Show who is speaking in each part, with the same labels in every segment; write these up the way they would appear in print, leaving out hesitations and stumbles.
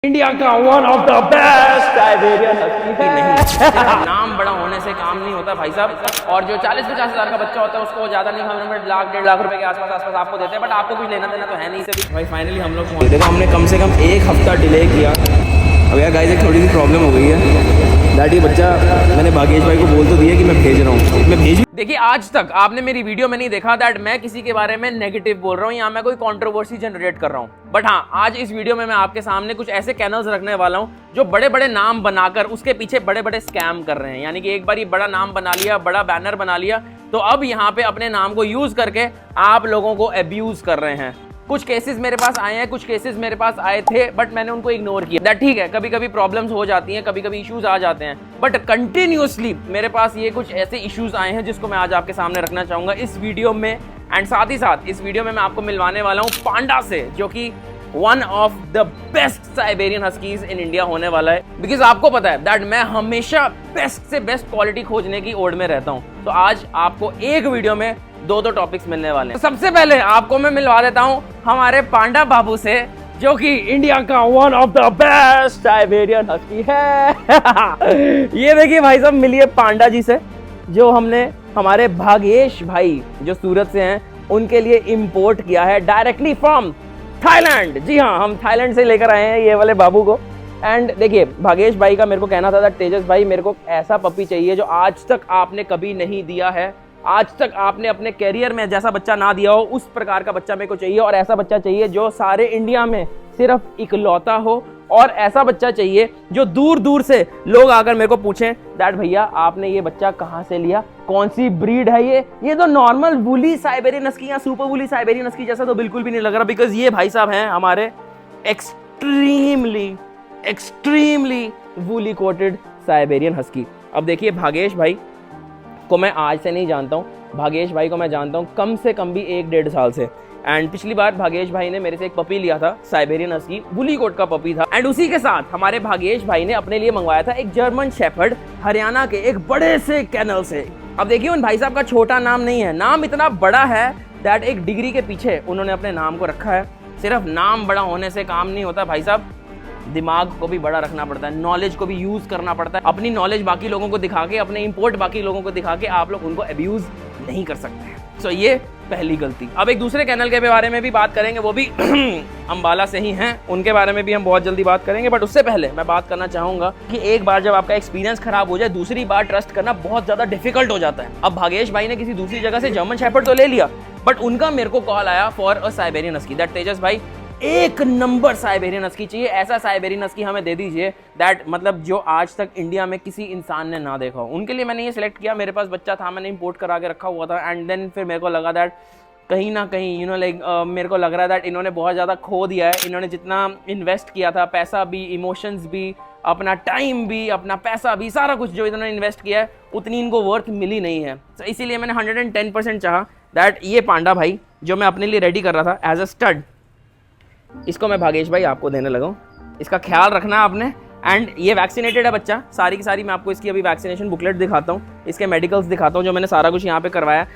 Speaker 1: India का one of the best Siberian husky है।
Speaker 2: नहीं नाम बड़ा होने से काम नहीं होता भाई साहब। और जो 40-50 हज़ार का बच्चा होता है उसको ज़्यादा नहीं, हम लाख 1.5 लाख रुपए के आसपास आपको देते हैं, बट आपको कुछ लेना देना तो है नहीं से भी। भाई फाइनली हम लोग देखो, हमने कम से कम 1 हफ्ता डिले किया। अब यार गाइस एक थोड़ी सी प्रॉब्लम हो गई है दैट ये बच्चा मैंने भागेश भाई को बोल तो दिया कि मैं भेज रहा हूँ, मैं भेज। देखिए आज तक आपने मेरी वीडियो में नहीं देखा दैट मैं किसी के बारे में नेगेटिव बोल रहा हूँ या मैं कोई कंट्रोवर्सी जनरेट कर रहा हूँ, बट हाँ आज इस वीडियो में मैं आपके सामने कुछ ऐसे कैनल्स रखने वाला हूँ जो बड़े बड़े नाम बनाकर उसके पीछे बड़े बड़े स्कैम कर रहे हैं। यानी कि एक बार ये बड़ा नाम बना लिया, बड़ा बैनर बना लिया, तो अब यहाँ पे अपने नाम को यूज करके आप लोगों को अब्यूज कर रहे हैं। कुछ केसेस मेरे पास आए हैं, कुछ केसेस मेरे पास आए थे, बट मैंने उनको इग्नोर किया। दैट ठीक है, कभी कभी प्रॉब्लम्स हो जाती हैं, कभी कभी इश्यूज आ जाते हैं, बट कंटिन्यूअसली मेरे पास ये कुछ ऐसे इश्यूज आए हैं जिसको मैं आज आपके सामने रखना चाहूंगा इस वीडियो में। एंड साथ ही साथ इस वीडियो में मैं आपको मिलवाने वाला हूँ पांडा से, जो कि one of the best Siberian huskies in India होने वाला है। बिकॉज आपको पता है दैट मैं हमेशा बेस्ट से बेस्ट क्वालिटी खोजने की ओर में रहता हूँ। तो आज आपको एक वीडियो में दो टॉपिक्स मिलने वाले हैं। तो सबसे पहले आपको मैं मिलवा देता हूँ हमारे पांडा बाबू से, जो कि इंडिया का one of the best Siberian husky है। ये देखिए भाई साहब, मिलिए पांडा जी से, जो हमने हमारे भागेश भाई जो सूरत से हैं उनके लिए इंपोर्ट किया है डायरेक्टली फ्रॉम थाईलैंड। जी हाँ, हम थाईलैंड से लेकर आए हैं ये वाले बाबू को। एंड देखिए भागेश भाई का मेरे को कहना था तेजस भाई मेरे को ऐसा पपी चाहिए जो आज तक आपने कभी नहीं दिया है, आज तक आपने अपने कैरियर में जैसा बच्चा ना दिया हो उस प्रकार का बच्चा मेरे को चाहिए। और ऐसा बच्चा चाहिए जो सारे इंडिया में सिर्फ इकलौता हो, और ऐसा बच्चा चाहिए जो दूर दूर से लोग आकर मेरे को पूछें दैट भैया आपने ये बच्चा कहाँ से लिया, कौन सी ब्रीड है ये तो नॉर्मल वुली साइबेरियन हस्की या सुपर वुली साइबेरियन हस्की जैसा तो बिल्कुल भी नहीं लग रहा। बिकॉज ये भाई साहब हैं हमारे extremely woolly coated Siberian husky. अब देखिए भागेश भाई को मैं आज से नहीं जानता हूँ, भागेश भाई को मैं जानता हूँ कम से कम भी 1-1.5 साल से। एंड पिछली बार भागेश भाई ने मेरे से एक पपी लिया था, साइबेरियन हस्की वुली कोट का पपी था। एंड उसी के साथ हमारे भागेश भाई ने अपने लिए मंगवाया था एक जर्मन शेफर्ड हरियाणा के एक बड़े से कैनल से। अब देखिए उन भाई साहब का छोटा नाम नहीं है, नाम इतना बड़ा है दैट एक डिग्री के पीछे उन्होंने अपने नाम को रखा है। सिर्फ नाम बड़ा होने से काम नहीं होता भाई साहब, दिमाग को भी बड़ा रखना पड़ता है, नॉलेज को भी यूज करना पड़ता है। अपनी नॉलेज बाकी लोगों को दिखा के, अपने इंपोर्ट बाकी लोगों को दिखा के आप लोग उनको अब्यूज नहीं कर सकते। सो ये पहली गलती। अब एक दूसरे कैनल के बारे में भी बात करेंगे, वो भी अंबाला से ही हैं, उनके बारे में भी हम बहुत जल्दी बात करेंगे। बट उससे पहले मैं बात करना चाहूंगा कि एक बार जब आपका एक्सपीरियंस खराब हो जाए, दूसरी बार ट्रस्ट करना बहुत ज्यादा डिफिकल्ट हो जाता है। अब भागेश भाई ने किसी दूसरी जगह से जर्मन शेफर्ड तो ले लिया, बट उनका मेरे को कॉल आया for a Siberian husky that Tejas भाई एक नंबर साइबेरियन हस्की चाहिए, ऐसा साइबेरियन हस्की हमें दे दीजिए दैट मतलब जो आज तक इंडिया में किसी इंसान ने ना देखा हो। उनके लिए मैंने ये सिलेक्ट किया, मेरे पास बच्चा था, मैंने इंपोर्ट करा के रखा हुआ था। एंड देन फिर मेरे को लगा दैट कहीं ना कहीं मेरे को लग रहा है दैट इन्होंने बहुत ज़्यादा खो दिया है। इन्होंने जितना इन्वेस्ट किया था, पैसा भी, इमोशंस भी, अपना टाइम भी, अपना पैसा भी, सारा कुछ जो इन्होंने इन्वेस्ट किया है उतनी इनको वर्थ मिली नहीं है। तो इसीलिए मैंने 110% चाहा दैट ये पांडा भाई जो मैं अपने लिए रेडी कर रहा था एज अ स्टड, इसको मैं भागेश भाई आपको देने लगा हूँ। इसका ख्याल रखना आपने। एंड ये वैक्सीनेटेड है बच्चा, सारी की सारी मैं आपको इसकी अभी वैक्सीनेशन बुकलेट दिखाता हूँ, इसके मेडिकल्स दिखाता हूँ जो मैंने सारा कुछ यहाँ पे करवाया।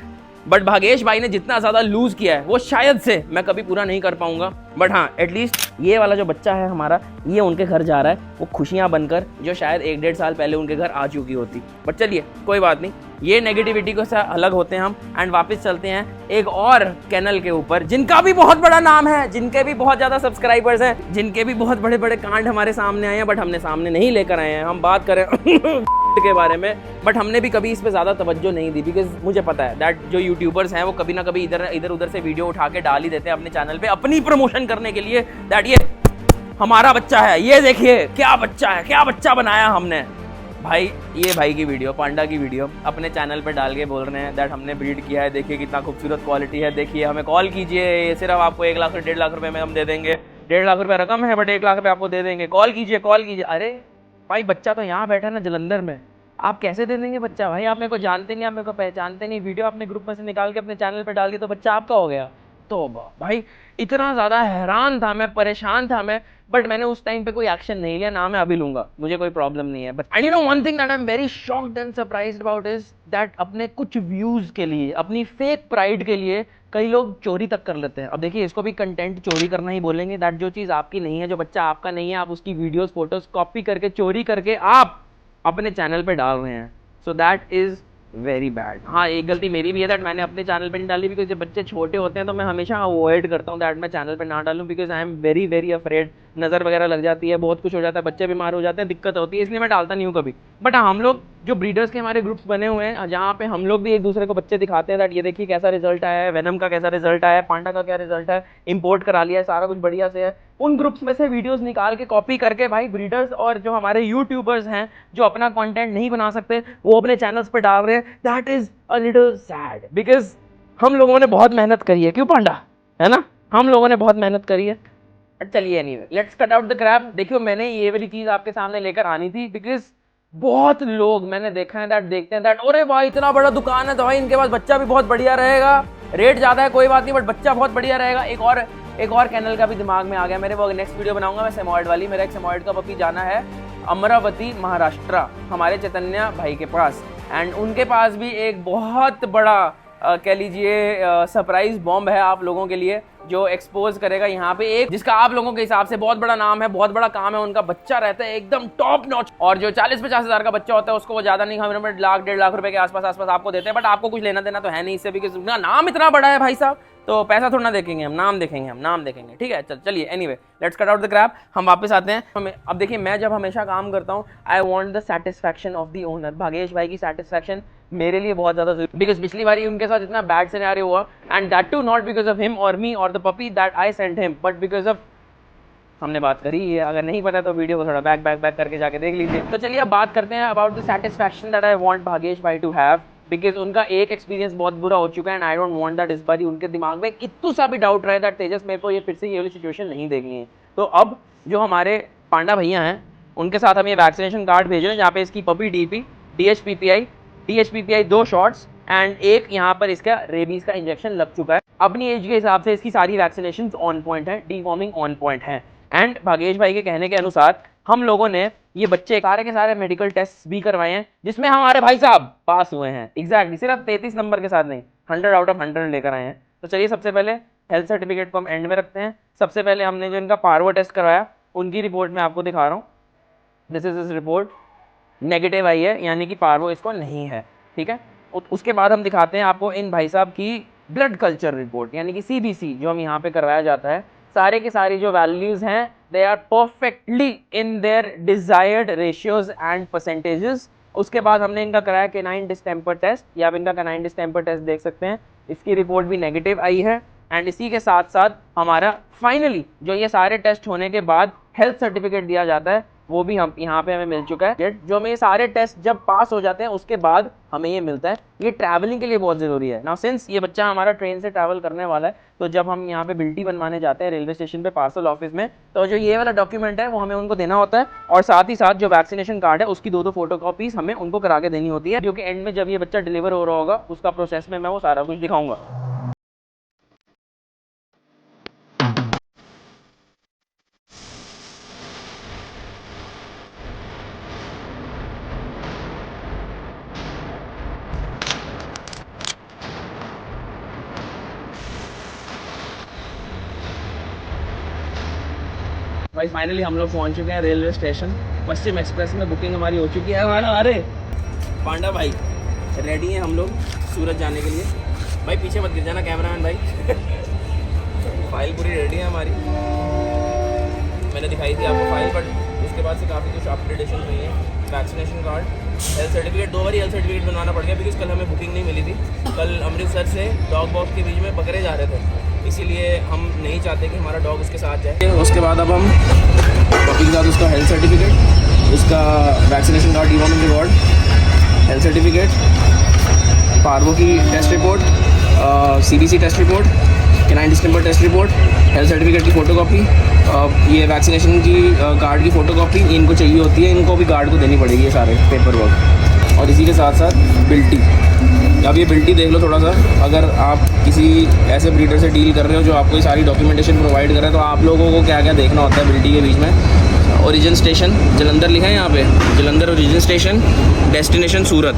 Speaker 2: बट भागेश भाई ने जितना ज़्यादा लूज़ किया है वो शायद से मैं कभी पूरा नहीं कर पाऊंगा। बट हाँ एटलीस्ट ये वाला जो बच्चा है हमारा, ये उनके घर जा रहा है, वो खुशियाँ बनकर जो शायद 1-1.5 साल पहले उनके घर आ चुकी होती। बट चलिए कोई बात नहीं, ये नेगेटिविटी को से अलग होते हैं हम एंड वापस चलते हैं एक और कैनल के ऊपर जिनका भी बहुत बड़ा नाम है, जिनके भी बहुत ज़्यादा सब्सक्राइबर्स हैं, जिनके भी बहुत बड़े बड़े कांड हमारे सामने आए हैं, बट हमने सामने नहीं लेकर आए हैं। हम बात करें के बारे में, बट हमने भी कभी इस पे ज़्यादा तवज्जो नहीं दी। बिकॉज मुझे पता है दैट जो यूट्यूबर्स हैं वो कभी ना कभी इधर उधर से वीडियो उठा के डाल ही देते हैं अपने चैनल पे अपनी प्रमोशन करने के लिए दैट ये हमारा बच्चा है, ये देखिए क्या बच्चा है, क्या बच्चा बनाया हमने। भाई ये भाई की वीडियो, पांडा की वीडियो अपने चैनल पे डाल के बोल रहे हैं दैट हमने ब्रीड किया है, देखिए कितना खूबसूरत क्वालिटी है, देखिए हमें कॉल कीजिए, सिर्फ आपको 1 लाख से 1.5 लाख रुपए में हम दे देंगे। 1.5 लाख रुपये रकम है बट 1 लाख रुपये आपको दे देंगे, कॉल कीजिए। अरे भाई बच्चा तो यहाँ बैठा है ना जलंधर में, आप कैसे दे देंगे बच्चा? भाई आप मेरे को जानते नहीं, आप मेरे को पहचानते नहीं, वीडियो आपने ग्रुप में से निकाल के अपने चैनल पे डाल दी तो बच्चा आपका हो गया। तो भाई इतना ज़्यादा हैरान था मैं, परेशान था मैं बट मैंने उस टाइम पे कोई एक्शन नहीं लिया, ना मैं अभी लूंगा, मुझे कोई प्रॉब्लम नहीं है। But and you know one thing that I am very shocked and surprised about is that अपने कुछ व्यूज के लिए, अपनी फेक प्राइड के लिए कई लोग चोरी तक कर लेते हैं। अब देखिए इसको भी कंटेंट चोरी करना ही बोलेंगे, दैट जो चीज़ आपकी नहीं है, जो बच्चा आपका नहीं है, आप उसकी वीडियोस फोटोज कॉपी करके चोरी करके आप अपने चैनल पे डाल रहे हैं। So that is very bad. हाँ, एक गलती मेरी भी है दैट मैंने अपने चैनल पे नहीं डाली, बिकॉज जब बच्चे छोटे होते हैं तो मैं हमेशा अवॉइड करता हूँ दैट मैं चैनल पे ना डालूँ, because I am very very afraid, नज़र वगैरह लग जाती है, बहुत कुछ हो जाता है, बच्चे बीमार हो जाते हैं, दिक्कत होती है, इसलिए मैं डालता नहीं हूँ कभी। बट हम लोग जो ब्रीडर्स के हमारे ग्रुप्स बने हुए हैं, जहाँ पे हम लोग भी एक दूसरे को बच्चे दिखाते हैं दैट ये देखिए कैसा रिजल्ट आया है, वेनम का कैसा रिजल्ट आया है, पांडा का क्या रिजल्ट है, इंपोर्ट करा लिया है, सारा कुछ बढ़िया से है, उन ग्रुप्स में से वीडियोस निकाल के कॉपी करके भाई ब्रीडर्स और जो हमारे यूट्यूबर्स हैं जो अपना कंटेंट नहीं बना सकते वो अपने चैनल्स पे डाल रहे हैं। That is a little sad, because हम लोगों ने बहुत मेहनत करी है, क्यों पांडा, है ना, हम लोगों ने बहुत मेहनत करी है। चलिए anyway, let's cut out the crap. देखियो मैंने ये वाली चीज़ आपके सामने लेकर आनी थी, बिकॉज बहुत लोग मैंने देखा है दैट देखते हैं दैट अरे भाई इतना बड़ा दुकान है तो भाई इनके पास बच्चा भी बहुत बढ़िया रहेगा, रेट ज़्यादा है कोई बात नहीं बट बच्चा बहुत बढ़िया रहेगा। एक और कैनल का भी दिमाग में आ गया मेरे, वो नेक्स्ट वीडियो बनाऊंगा मैं सेमॉइड वाली। मेरा एक सेमॉइड का पपी जाना है अमरावती महाराष्ट्र हमारे चैतन्य भाई के पास, एंड उनके पास भी एक बहुत बड़ा कह लीजिए सरप्राइज बॉम्ब है आप लोगों के लिए, जो एक्सपोज करेगा यहाँ पे एक जिसका आप लोगों के हिसाब से बहुत बड़ा नाम है, बहुत बड़ा काम है, उनका बच्चा रहता है एकदम टॉप नॉच, और जो 40-50 हज़ार का बच्चा होता है उसको वो ज्यादा नहीं, हम लाख 1.5 लाख रुपए के आसपास आपको देते हैं, बट आपको कुछ लेना देना तो है नहीं इससे, बिकॉज उनका नाम इतना बड़ा है भाई साहब, तो पैसा थोड़ा ना देखेंगे हम, नाम देखेंगे, ठीक है। चलिए anyway, let's cut out the crap, हम वापस आते हैं। अब देखिए मैं जब हमेशा काम करता हूँ I want the satisfaction of the owner. Bhagesh भाई की सेटिस्फैक्शन मेरे लिए बहुत ज़्यादा जरूरी, बिकॉज पिछली बार उनके साथ इतना बैड सिनेरियो हुआ, and that too not because of him और मी और the puppy that I sent him, but because of हमने बात करी है। अगर नहीं पता तो वीडियो को थोड़ा बैक करके जाके देख लीजिए। तो चलिए अब बात करते हैं about the satisfaction that I want Bhagesh भाई टू हैव, बिकॉज उनका एक एक्सपीरियंस बहुत बुरा हो चुका है, and I don't want that इस बार उनके दिमाग में इतना सा भी डाउट रहे दैट तेजस मेरे को ये फिर से ये वाली सिचुएशन नहीं देखनी है। तो अब जो हमारे पांडा भैया हैं उनके साथ हम ये वैक्सीनेशन कार्ड भेज रहे हैं, जहाँ पे इसकी puppy DP, DHPPI 2 shots and एक यहाँ पर इसका रेबीज का इंजेक्शन लग चुका है। अपनी एज के हिसाब से इसकी सारी वैक्सीनेशन ऑन पॉइंट है, डीवॉर्मिंग ऑन पॉइंट है, एंड भागेश भाई के कहने के अनुसार हम लोगों ने ये बच्चे सारे के सारे मेडिकल टेस्ट भी करवाए हैं, जिसमें हमारे भाई साहब पास हुए हैं एग्जैक्टली, सिर्फ 33 नंबर के साथ नहीं, 100 आउट ऑफ 100 लेकर आए हैं। तो चलिए सबसे पहले हेल्थ सर्टिफिकेट को हम एंड में रखते हैं। सबसे पहले हमने जो इनका पार्वो टेस्ट करवाया उनकी रिपोर्ट मैं आपको दिखा रहा हूँ, दिस इज रिपोर्ट, नेगेटिव आई है, यानी कि पार्वो इसको नहीं है, ठीक है। उसके बाद हम दिखाते हैं आपको इन भाई साहब की ब्लड कल्चर रिपोर्ट, यानी कि CBC जो हम यहाँ पे करवाया जाता है, सारे के सारी जो वैल्यूज़ हैं they are perfectly in their desired ratios and percentages. उसके बाद हमने इनका कराया कैनाइन डिस्टेम्पर टेस्ट, या आप इनका कैनाइन डिस्टेम्पर टेस्ट देख सकते हैं, इसकी रिपोर्ट भी नेगेटिव आई है, एंड इसी के साथ साथ हमारा फाइनली जो ये सारे टेस्ट होने के बाद हेल्थ सर्टिफिकेट दिया जाता है वो भी हम यहाँ पे हमें मिल चुका है। जो हमें ये सारे टेस्ट जब पास हो जाते हैं उसके बाद हमें ये मिलता है। ये ट्रैवलिंग के लिए बहुत ज़रूरी है ना, सिंस ये बच्चा हमारा ट्रेन से ट्रैवल करने वाला है, तो जब हम यहाँ पे बिल्टी बनवाने जाते हैं रेलवे स्टेशन पे पार्सल ऑफिस में, तो जो ये वाला डॉक्यूमेंट है वो हमें उनको देना होता है, और साथ ही साथ जो वैक्सीनेशन कार्ड है उसकी 2 फोटोकॉपीज हमें उनको करा के देनी होती है, जो कि एंड में जब ये बच्चा डिलीवर हो रहा होगा उसका प्रोसेस में मैं वो सारा कुछ दिखाऊंगा। भाई फाइनली हम लोग पहुंच चुके हैं रेलवे स्टेशन, पश्चिम एक्सप्रेस में बुकिंग हमारी हो चुकी है। अरे पांडा भाई रेडी हैं हम लोग सूरत जाने के लिए। भाई पीछे मत गिर जाना कैमरामैन भाई। फाइल पूरी रेडी है हमारी, मैंने दिखाई थी आपको फाइल, बट उसके बाद से काफ़ी कुछ अपडेटेशन हुई है। वैक्सीनेशन कार्ड, हेल्थ सर्टिफिकेट, 2 बार हेल्थ सर्टिफिकेट बनवाना पड़ गया, बिकॉज कल हमें बुकिंग नहीं मिली थी। कल अमृतसर से डॉग बॉक्स के बीच में बकरे जा रहे थे, इसीलिए हम नहीं चाहते कि हमारा डॉग इसके साथ जाए। उसके बाद अब हम पपी के साथ उसका हेल्थ सर्टिफिकेट, उसका vaccination card, deworming record, health certificate, parvo की test report, CBC test report, canine distemper test report, health certificate की फ़ोटोकॉपी, ये वैक्सीनेशन की कार्ड की फ़ोटोकॉपी इनको चाहिए होती है, इनको भी गार्ड को देनी पड़ेगी ये सारे पेपर वर्क, और इसी के साथ साथ बिल्टी। अब ये बिल्टी देख लो थोड़ा सा, अगर आप किसी ऐसे ब्रीडर से डील कर रहे हो जो आपको ये सारी डॉक्यूमेंटेशन प्रोवाइड कर रहा है, तो आप लोगों को क्या क्या देखना होता है बिल्टी के बीच में। ओरिजिन स्टेशन जलंधर लिखा है यहाँ पे, जलंधर ओरिजिन स्टेशन, डेस्टिनेशन सूरत,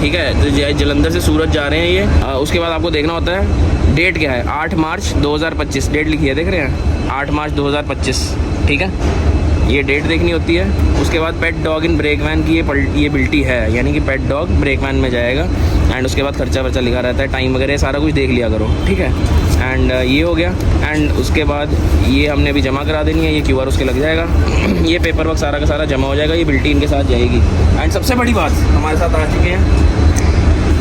Speaker 2: ठीक है। तो जलंधर से सूरत जा रहे हैं ये। उसके बाद आपको देखना होता है डेट क्या है, 8 मार्च 2025 डेट लिखी है, देख रहे हैं 8 मार्च 2025, ठीक है। ये डेट देखनी होती है। उसके बाद pet dog in brake van की ये बिल्टी है, यानी कि पेट डॉग ब्रेक वैन में जाएगा। एंड उसके बाद खर्चा वर्चा लिखा रहता है, टाइम वगैरह सारा कुछ देख लिया करो, ठीक है। एंड ये हो गया। एंड उसके बाद ये हमने अभी जमा करा देनी है, ये QR उसके लग जाएगा। ये पेपर वर्क सारा का सारा जमा हो जाएगा, ये बिल्टी इनके साथ जाएगी। एंड सबसे बड़ी बात, हमारे साथ आ चुके हैं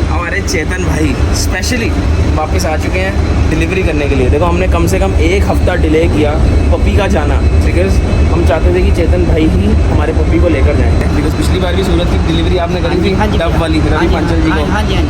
Speaker 2: हमारे चेतन भाई, स्पेशली वापस आ चुके हैं डिलीवरी करने के लिए। देखो हमने कम से कम 1 हफ़्ता डिले किया पपी का जाना, बिकॉज हम चाहते थे कि चेतन भाई ही हमारे पपी को लेकर जाएँ। बिकॉज पिछली बार भी सूरत की डिलीवरी आपने करी थी डब वाली रवि पंचल जी को,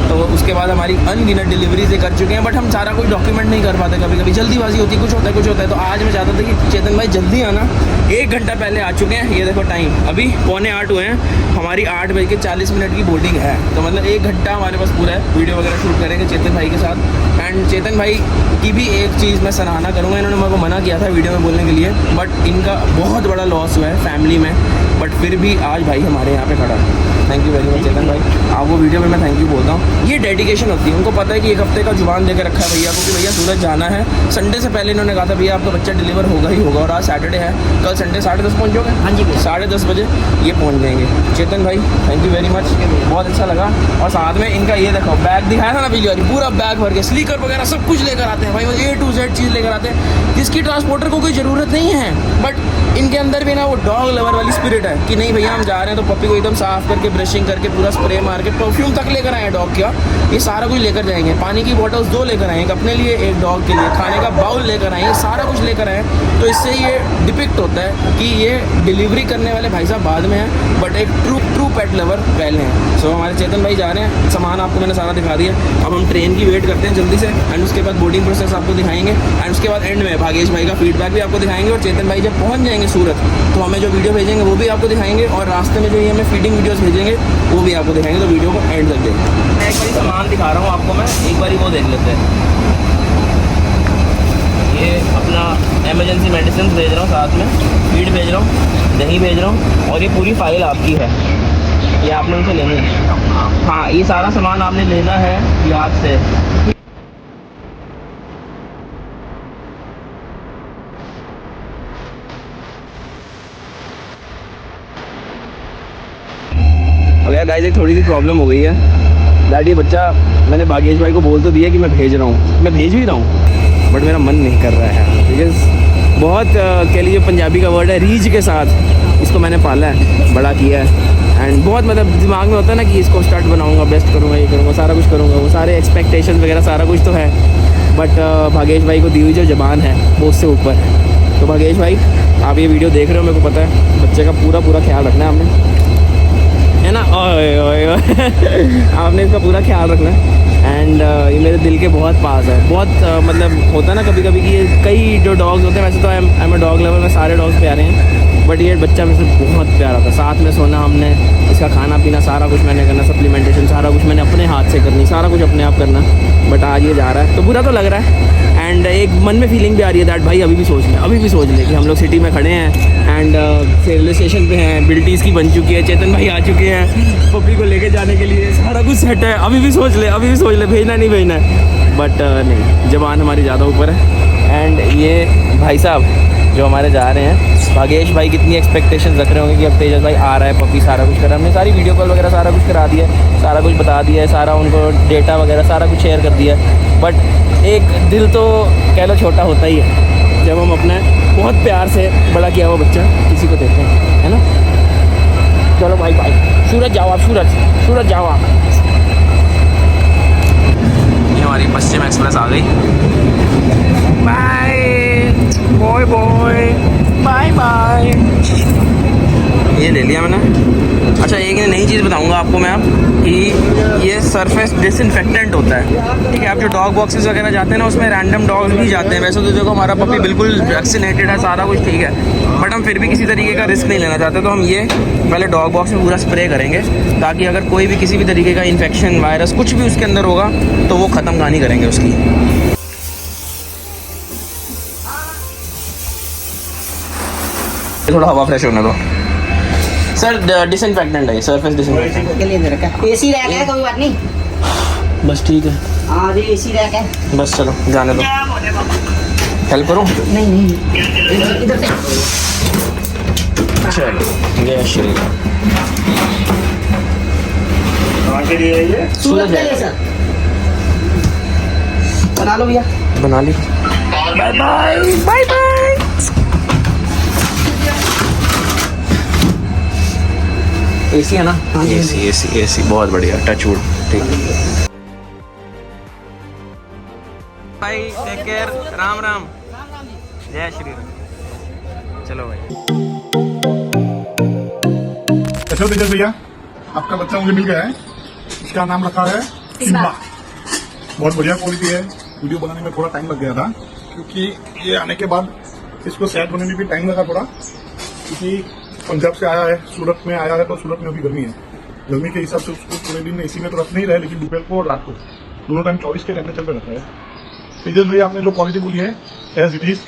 Speaker 2: तो उसके बाद हमारी अनगिनत डिलीवरीज कर चुके हैं। बट हम सारा कोई डॉक्यूमेंट नहीं कर पाते, कभी कभी जल्दीबाजी होती है, कुछ होता है। तो आज मैं चाहता था कि चेतन भाई जल्दी आना। 1 घंटा पहले आ चुके हैं। ये देखो टाइम अभी 7:45 हुए हैं, हमारी 8:40 की बोर्डिंग है। तो मतलब 1 घंटा हमारे पास पूरा है, वीडियो वगैरह शूट करेंगे चेतन भाई के साथ। एंड चेतन भाई की भी एक चीज़ मैं सराहना करूँगा, इन्होंने मेरे को मना किया था वीडियो में बोलने के लिए, बट इनका बहुत बड़ा लॉस हुआ है फैमिली में, बट फिर भी आज भाई हमारे यहाँ पे खड़ा है। थैंक यू वेरी मच चेतन भाई, आपको वीडियो में मैं थैंक यू बोलता हूँ। ये डेडिकेशन होती है, उनको पता है कि 1 हफ्ते का जुबान देकर रखा है भैया को कि भैया सूरत जाना है। संडे से पहले इन्होंने कहा था भैया आपका बच्चा डिलीवर होगा ही होगा, और आज सैटरडे है, कल संडे 10:30 पहुँचोगे? हाँ जी, 10:30 बजे ये पहुँच जाएंगे। चेतन भाई थैंक यू वेरी मच, बहुत अच्छा लगा। और साथ में इनका ये देखो बैग दिखाया था ना पिछली बार, पूरा बैग भर के स्लीकर वगैरह सब कुछ लेकर आते हैं भाई, वो A to Z चीज़ लेकर आते हैं जिसकी ट्रांसपोर्टर को कोई ज़रूरत नहीं है। बट इनके अंदर भी ना वो डॉग लवर वाली स्पिरिट है कि नहीं भैया हम जा रहे हैं तो पप्पी को एकदम साफ करके ब्रशिंग करके पूरा स्प्रे मार के परफ्यूम तक लेकर आए डॉग का, ये सारा कुछ लेकर जाएंगे। पानी की बॉटल्स 2 लेकर आए, एक अपने लिए एक डॉग के लिए, खाने का बाउल लेकर आए, सारा कुछ लेकर आए। तो इससे ये डिपिक्ट होता है कि ये डिलीवरी करने वाले भाई साहब बाद में हैं, बट एक ट्रू पेट लवर पहले हैं। सो हमारे चेतन भाई जा रहे हैं, सामान आपको मैंने सारा दिखा दिया। अब हम ट्रेन की वेट करते हैं जल्दी से, एंड उसके बाद बोर्डिंग प्रोसेस आपको दिखाएंगे। एंड उसके बाद एंड में भागेश भाई का फीडबैक भी आपको दिखाएंगे। और चेतन भाई जब पहुँच जाएंगे सूरत तो हमें जो वीडियो भेजेंगे वो भी आपको दिखाएंगे, और रास्ते में जो ये हमें फीडिंग वीडियोस भेजेंगे वो भी आपको दिखाएंगे। तो वीडियो को एंड तक देखें। मैं एक बारी सामान दिखा रहा हूँ आपको, मैं एक बारी वो देख लेते हैं। ये अपना एमरजेंसी मेडिसिन भेज रहा हूँ, साथ में फीड भेज रहा हूँ, दही भेज रहा हूँ, और ये पूरी फाइल आपकी है, ये आपने उनसे लेनी है। हाँ, ये सारा सामान आपने लेना है याद से। अब गाइस एक थोड़ी सी प्रॉब्लम हो गई है दैट, ये बच्चा मैंने भागेश भाई को बोल तो दिया कि मैं भेज रहा हूँ, मैं भेज भी रहा हूँ, बट मेरा मन नहीं कर रहा है। बिकॉज बहुत कह लीजिए पंजाबी का वर्ड है रीझ के साथ इसको मैंने पाला है, बड़ा किया है। एंड बहुत मतलब दिमाग में होता है ना कि इसको स्टार्ट बनाऊँगा, बेस्ट करूँगा, ये करूँगा, सारा कुछ करूँगा, वो सारे एक्सपेक्टेशंस वगैरह सारा कुछ तो है। बट भागेश भाई को दी हुई जो ज़बान है वो उससे ऊपर है। तो भागेश भाई आप ये वीडियो देख रहे हो, मेरे को पता है बच्चे का पूरा ख्याल रखना है आपने, है ना? आपने इसका पूरा ख्याल रखना है। एंड ये मेरे दिल के बहुत पास है। बहुत मतलब होता है ना कभी कभी कि ये कई जो डॉग्स होते हैं, वैसे तो I am a dog lover, मैं सारे डॉग्स प्यारे हैं, बट ये बच्चा मेरे से बहुत प्यारा था। साथ में सोना हमने, इसका खाना पीना सारा कुछ मैंने करना, सप्लीमेंटेशन सारा कुछ मैंने अपने हाथ से करनी, सारा कुछ अपने आप करना। बट आज ये जा रहा है तो बुरा तो लग रहा है। एंड एक मन में फीलिंग भी आ रही है दैट भाई अभी भी सोच ले कि हम लोग सिटी में खड़े हैं एंड रेलवे स्टेशन पे हैं, बिल्टीज़ की बन चुकी है, चेतन भाई आ चुके हैं पपी को लेके जाने के लिए, सारा कुछ सेट है। अभी भी सोच ले भेजना नहीं भेजना है, बट नहीं, ज़बान हमारी ज़्यादा ऊपर है। एंड ये भाई साहब जो हमारे जा रहे हैं, भागेश भाई कितनी एक्सपेक्टेशन रख रहे होंगे कि अब तेजस भाई आ रहा है, पपी सारा कुछ कर रहा है। हमने सारी वीडियो कॉल वगैरह सारा कुछ करा दिया है, सारा कुछ बता दिया है, सारा उनको डेटा वगैरह सारा कुछ शेयर कर दिया है। बट एक दिल तो कह लो छोटा होता ही है जब हम अपने बहुत प्यार से बड़ा किया हुआ बच्चा किसी को देते हैं, है ना? चलो भाई बाय, सूरज जाओ आप, सूरज जाओ आप। ये हमारी पश्चिम एक्सप्रेस आ गई। Bye boy bye. ये ले लिया मैंने। अच्छा एक नई चीज़ बताऊंगा आपको मैं अब कि ये सरफेस डिसइंफेक्टेंट होता है, ठीक है। आप जो डॉग बॉक्सेस वगैरह जाते हैं ना, उसमें रैंडम डॉग्स भी जाते हैं। वैसे तो देखो हमारा पपी बिल्कुल वैक्सीनेटेड है, सारा कुछ ठीक है, बट हम फिर भी किसी तरीके का रिस्क नहीं लेना चाहते, तो हम ये पहले डॉग बॉक्स में पूरा स्प्रे करेंगे, ताकि अगर कोई भी किसी भी तरीके का इन्फेक्शन, वायरस कुछ भी उसके अंदर होगा तो वो ख़त्म कहानी करेंगे उसकी। थोड़ा हवा फ्रेश होने दो सर। डिसइंफेक्टेंट है, सरफेस डिसइंफेक्टेंट
Speaker 3: के लिए दे रखा है। एसी रह गया, कोई बात नहीं।
Speaker 2: बस ठीक है,
Speaker 3: हाँ जी, एसी रह गया।
Speaker 2: बस चलो जाने दो। हेल्प करूँ?
Speaker 3: नहीं नहीं, इधर से।
Speaker 2: चलो जय श्री राम।
Speaker 3: सूरत के लिए सर, बना लो भैया।
Speaker 2: बना ली। Bye bye bye bye. AC है ना?
Speaker 3: हाँ जी।
Speaker 2: एसी एसी एसी बहुत बढ़िया, टच वुड। ठीक है भाई, टेक केयर। राम राम, जय श्री राम। चलो भाई।
Speaker 4: कैसे हो तेजस भैया? आपका बच्चा मुझे मिल गया है, इसका नाम रखा है सिम्बा। बहुत बढ़िया क्वालिटी है। वीडियो बनाने में थोड़ा टाइम लग गया था, क्योंकि ये आने के बाद इसको सेट होने में भी टाइम लगा थोड़ा, क्योंकि पंजाब से आया है, सूरत में आया है, तो सूरत में अभी गर्मी है। गर्मी के हिसाब से उसको पूरे दिन एसी में तो रख नहीं रहे, लेकिन दोपहर को और रात को दोनों टाइम 24 के टेम्परेचर पे रखा है। तेजस भैया आपने जो क्वालिटी बोली है एज इट इज,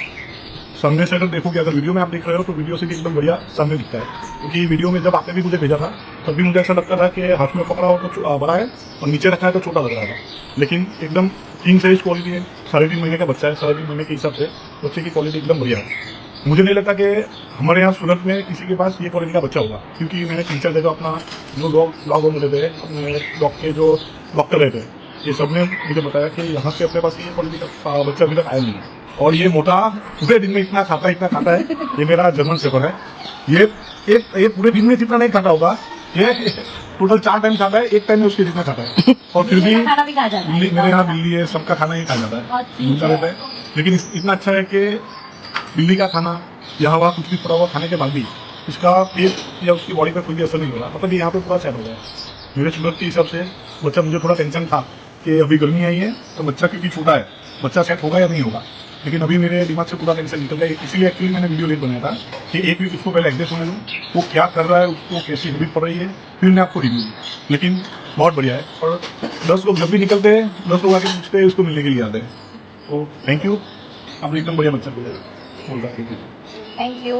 Speaker 4: सामने से अगर देखोगे, अगर वीडियो में आप देख रहे हो तो वीडियो से भी एकदम बढ़िया सामने दिखता है, क्योंकि वीडियो में जब आपने भी मुझे भेजा था तब भी मुझे ऐसा लगता था कि हाथ में पकड़ा हो तो बड़ा है और नीचे रखा है तो छोटा लग रहा था, लेकिन एकदम किंग साइज क्वालिटी है। 3.5 महीने का बच्चा है, 3.5 महीने के हिसाब से बच्चे की क्वालिटी एकदम बढ़िया है। मुझे नहीं लगता कि हमारे यहाँ सूरत में किसी के पास ये क्वालिटी का बच्चा होगा, क्योंकि मैंने 3-4 जगह अपना जो डॉग मिले थे, अपने डॉग के जो डॉक्टर रहे थे, ये सब ने मुझे बताया कि यहाँ से अपने पास ये क्वालिटी का बच्चा अभी तक आया नहीं है। और ये मोटा पूरे दिन में इतना खाता है। ये मेरा जर्मन शेफर्ड है। ये पूरे दिन में जितना नहीं खाता होगा, ये टोटल 4 टाइम खाता है, 1 टाइम में उसके जितना खाता है। और फिर भी मेरे यहाँ बिल्ली है, सबका खाना ही खा जाता है, मिलता रहता है। लेकिन इतना अच्छा है कि बिल्ली का खाना यहाँ वहाँ कुछ भी पड़ा हुआ खाने के बाद भी इसका पेट या उसकी बॉडी पर कोई भी असर नहीं हो रहा, मतलब यहाँ पे पूरा सेट हो गया है। मेरे शुगर के हिसाब से बच्चा, मुझे थोड़ा टेंशन था कि अभी गर्मी आई है तो बच्चा क्योंकि छोटा है, बच्चा सेट होगा या नहीं होगा, लेकिन अभी मेरे दिमाग से पूरा टेंशन निकल गया। इसीलिए एक्चुअली मैंने वीडियो लेट बनाया था कि एक वीक उसको पहले एडजस्ट होने दूँ, वो क्या कर रहा है, उसको कैसी हैबिट पड़ रही है, फिर मैं आपको रिव्यू दूँ। लेकिन बहुत बढ़िया है, और 10 लोग जब भी निकलते हैं 10 लोग आके पूछते हैं उसको मिलने के लिए आते हैं। तो थैंक यू, आपने एकदम बढ़िया बच्चा बोला।
Speaker 3: Thank you.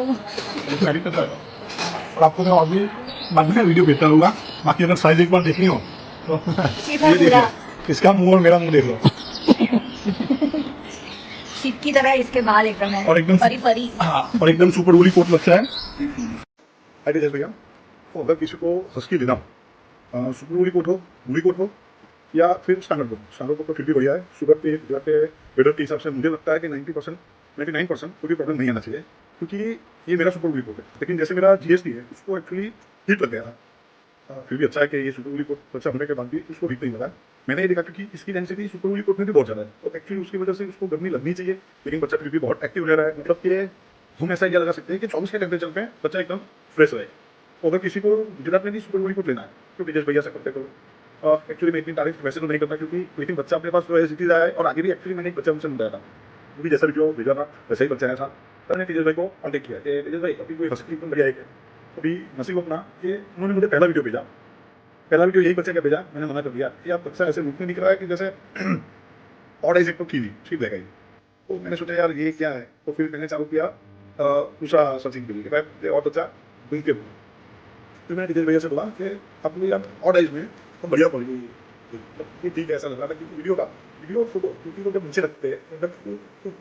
Speaker 4: और आपको मैं और भी बाद में वीडियो भेजता रहूँगा। बाकी अगर साइज एक बार देखनी हो तो ये देखिए, इसका मुंह और मेरा मुंह देख लो,
Speaker 3: शीत की तरह इसके बाल एकदम है,
Speaker 4: और एकदम
Speaker 3: परी।
Speaker 4: हाँ, और एकदम सुपर वूली कोट बच्चा है। अरे जैसे भैया, तो अगर किसी को हस्की लेना हो, सुपर वूली कोट हो या फिर स्टैंडर्ड कोट तो फिर भी बढ़िया है। शुगर पे वेदर के हिसाब से मुझे लगता है कि 99% कोई भी प्रॉब्लम नहीं आना चाहिए, क्योंकि ये मेरा सुपर वूली कोट है। लेकिन जैसे मेरा GST है, उसको एक्चुअली हीट लग गया था। फिर भी अच्छा है कि ये सुपर वूली कोट बच्चा होने के बाद भी उसको हीट नहीं लगा। मैंने ये देखा क्योंकि इसकी डेंसिटी सुपर वूली कोट में भी बहुत ज़्यादा है, तो एक्चुअली उसकी वजह से उसको गर्मी लगनी चाहिए, लेकिन बच्चा फिर भी बहुत एक्टिव रह रहा है। मतलब कि हम ऐसा आइडिया लगा सकते हैं कि 24 के टेम्परेचर पे बच्चा एकदम फ्रेश रहे। तो अगर किसी को गुजरात में भी सुपर वूली कोट लेना है तो तेजस भैया से करते करो। एक्चुअली मैं इतनी तारीफ वैसे तो नहीं करता, क्योंकि लेकिन बच्चा अपने पास सिटीज आया है, और आगे भी एक्चुअली मैंने एक बच्चा उनसे बताया था, वो भी जैसा वीडियो भेजा था वैसे ही बच्चा आया था। तो मैंने तेजस भाई को कॉन्टेक्ट किया कि तेजस भाई अभी कोई हस्की एकदम बढ़िया है क्या? अभी नसीब अपना कि उन्होंने मुझे पहला वीडियो भेजा, यही बच्चे का भेजा। मैंने मना कर दिया कि आप बच्चा ऐसे रूप में दिख रहा है कि जैसे और ऐसे तो ठीक रहेगा। तो मैंने सोचा यार ये क्या है, तो फिर मैंने चालू किया दूसरा सर्चिंग के लिए भाई और बच्चा ढूंढ के। फिर मैंने तेजस भैया से बोला कि आप यार और एज में तो बढ़िया पड़ी, ठीक है ऐसा लग रहा था, क्योंकि वीडियो फोटो क्योंकि वो जब नीचे रखते हैं मतलब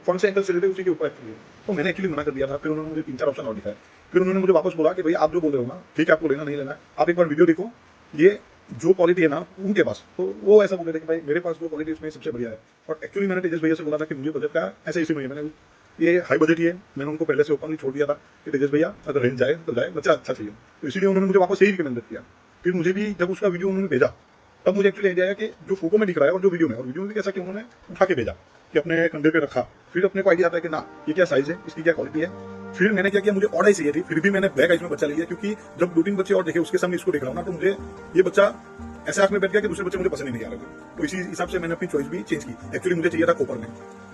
Speaker 4: कौन से एंगल से लेते उसी के ऊपर एक्चुअली। तो मैंने एक्चुअली मना कर दिया था। फिर उन्होंने मुझे 3-4 ऑप्शन और दिखाए। फिर उन्होंने मुझे वापस बोला कि भाई आप जो बोल रहे हो ना, ठीक है आपको लेना नहीं लेना, आप एक बार वीडियो देखो, ये जो क्वालिटी है ना उनके पास, तो वो ऐसा बोल रहे थे कि भाई मेरे पास वो क्वालिटी इसमें सबसे बढ़िया है। और एक्चुअली मैंने तेजस भैया से बोला था कि मुझे बजट का ऐसा इसी में मैंने ये हाई बजट ही है, मैंने उनको पहले से ओपनली छोड़ दिया था कि तेजस भैया अगर रेंज जाए तो जाए, बच्चा अच्छा चाहिए। तो इसीलिए उन्होंने मुझे वापस यही रिकमेंड किया। फिर मुझे भी जब उसका वीडियो उन्होंने भेजा तब मुझे एक्चुअली आइडिया आया कि जो फोटो में दिख रहा है और जो वीडियो में, और वीडियो में भी कैसा कि उन्होंने उठा के भेजा कि अपने कंधे पे रखा, फिर अपने को आइडिया आता है कि ना ये क्या साइज है, इसकी क्या क्वालिटी है। फिर मैंने क्या किया, मुझे ऑड आई चाहिए थी, फिर भी मैंने ब्लैक आइज में बच्चा ले लिया, क्योंकि जब 2-3 बच्चे और देखे उसके सामने इसको देख रहा हूँ ना, तो मुझे ये बच्चा ऐसे आंख में बैठ गया कि दूसरे बच्चे मुझे पसंद ही नहीं आ रहे थे। तो इसी हिसाब से मैंने अपनी चॉइस भी चेंज की। एक्चुअली मुझे चाहिए था कॉपर में,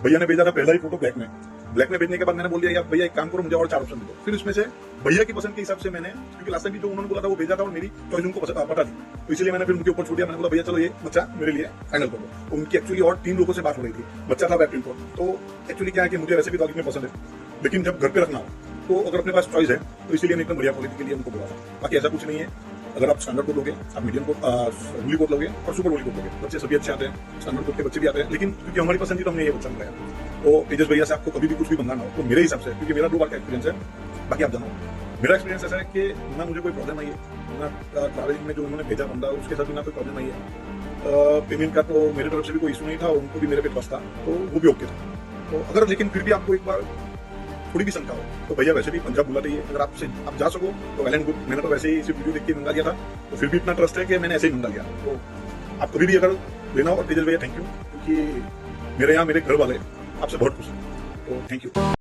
Speaker 4: भैया ने भेजा था पहला ही फोटो ब्लैक में। ब्लैक में भेजने के बाद मैंने बोल दिया यार भैया एक काम करो, मुझे और 4 ऑप्शन दे दो। फिर उसमें से भैया की पसंद के हिसाब से मैंने, क्योंकि लास्ट टाइम भी जो उन्होंने बोला था वो भेजा था और मेरी चॉइस उनको पता थी, तो इसलिए मैंने फिर उनके ऊपर छोड़ दिया। मैंने बोला भैया चलो ये बच्चा मेरे लिए फाइनल कर दो। उनकी एक्चुअली और 3 लोगों से बात हो रही थी, बच्चा था बैटरी को। तो एक्चुअली क्या है कि मुझे वैसे भी डॉगिंग में पसंद है, लेकिन जब घर पे रखना हो तो अगर अपने पास चॉइस है तो इसीलिए मैं एकदम बढ़िया क्वालिटी के लिए उनको बोला था। बाकी ऐसा कुछ नहीं है, अगर आप स्टैंडर्ड कोट लोगे, आप मीडियम कोट, वूली कोट लोगे और सुपर वूली कोट लोगे, बच्चे सभी अच्छे आते हैं, स्टैंडर्ड कोट के बच्चे भी आते हैं। लेकिन क्योंकि हमारी पसंद थी तो हमने ये बच्चा मंगाया। तो तेजस भैया से आपको कभी भी कुछ भी मंगाना हो तो मेरे हिसाब से, क्योंकि मेरा 2 बार का एक्सपीरियंस है, बाकी आप जानो मेरा एक्सपीरियंस ऐसा है कि ना मुझे कोई प्रॉब्लम नहीं है, ना ट्रैवलिंग में जो उन्होंने भेजा बंदा उसके साथ भी ना कोई प्रॉब्लम नहीं है। पेमेंट का तो मेरे तरफ से भी कोई इशू नहीं था, उनको भी मेरे पे ट्रस्ट था, तो वो भी ओके था। तो अगर लेकिन फिर भी आपको एक बार थोड़ी भी शंका हो तो भैया वैसे भी पंजाब बुलाते ही है, अगर आपसे आप जा सको तो वेल एंड गुड। मैंने तो वैसे ही सिर्फ वीडियो देख के मंगा लिया था, तो फिर भी इतना ट्रस्ट है कि मैंने ऐसे ही मंगा लिया। तो आप कभी भी अगर लेना हो, और तेजस भैया थैंक यू, क्योंकि मेरे यहाँ मेरे घर वाले आपसे बहुत खुश हैं, तो थैंक यू।